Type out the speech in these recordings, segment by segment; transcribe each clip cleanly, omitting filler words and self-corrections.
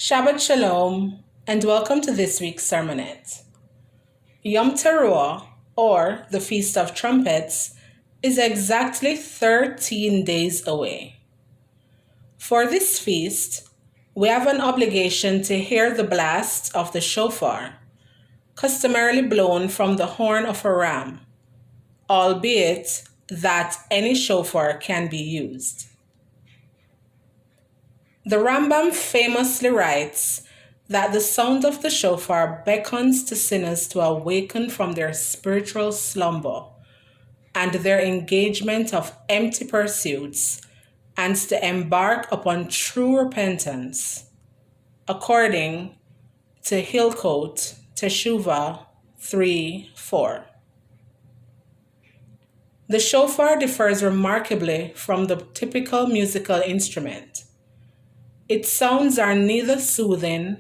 Shabbat Shalom, and welcome to this week's sermonette. Yom Teruah, or the Feast of Trumpets, is exactly 13 days away. For this feast, we have an obligation to hear the blast of the shofar, customarily blown from the horn of a ram, albeit that any shofar can be used. The Rambam famously writes that the sound of the shofar beckons to sinners to awaken from their spiritual slumber and their engagement of empty pursuits and to embark upon true repentance, according to Hilkot Teshuvah 3:4. The shofar differs remarkably from the typical musical instrument. Its sounds are neither soothing,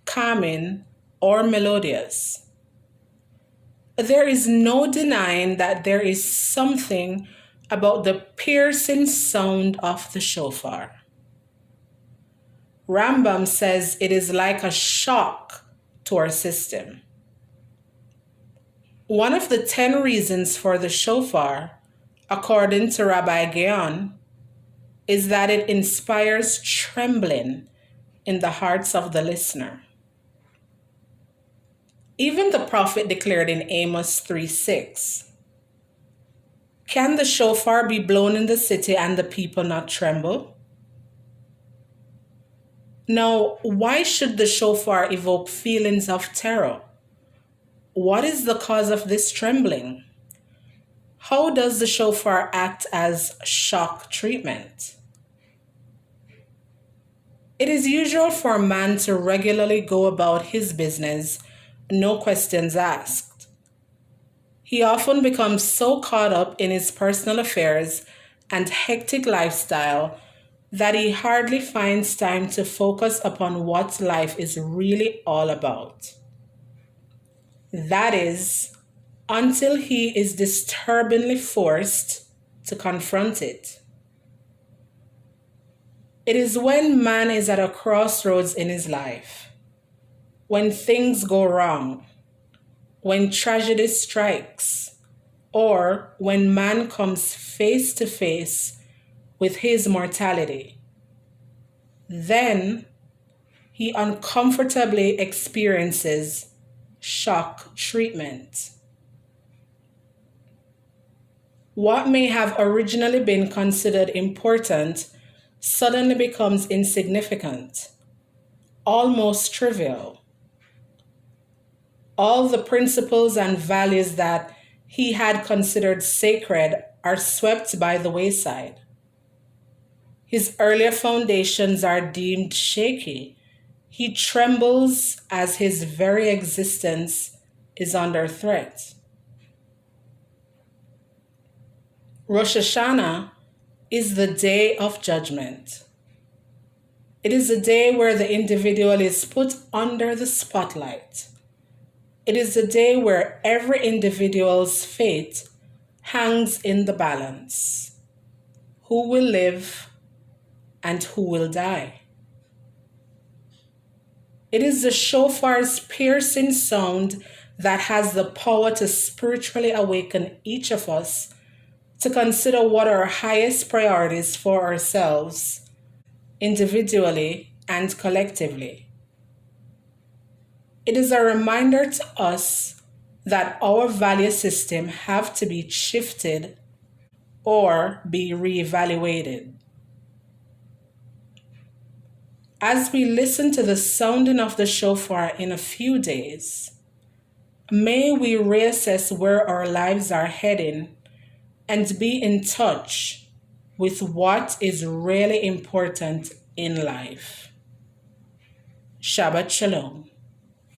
calming, or melodious. There is no denying that there is something about the piercing sound of the shofar. Rambam says it is like a shock to our system. One of the 10 reasons for the shofar, according to Rabbi Gaon, is that it inspires trembling in the hearts of the listener. Even the prophet declared in Amos 3:6, "Can the shofar be blown in the city and the people not tremble?" Now, why should the shofar evoke feelings of terror? What is the cause of this trembling? How does the shofar act as shock treatment? It is usual for a man to regularly go about his business, no questions asked. He often becomes so caught up in his personal affairs and hectic lifestyle that he hardly finds time to focus upon what life is really all about. That is, until he is disturbingly forced to confront it. It is when man is at a crossroads in his life, when things go wrong, when tragedy strikes, or when man comes face to face with his mortality. Then he uncomfortably experiences shock treatment. What may have originally been considered important suddenly becomes insignificant, almost trivial. All the principles and values that he had considered sacred are swept by the wayside. His earlier foundations are deemed shaky. He trembles as his very existence is under threat. Rosh Hashanah is the day of judgment. It is a day where the individual is put under the spotlight. It is a day where every individual's fate hangs in the balance. Who will live and who will die? It is the shofar's piercing sound that has the power to spiritually awaken each of us to consider what our highest priorities for ourselves, individually and collectively. It is a reminder to us that our value system have to be shifted or be reevaluated. As we listen to the sounding of the shofar in a few days, may we reassess where our lives are heading and be in touch with what is really important in life. Shabbat Shalom.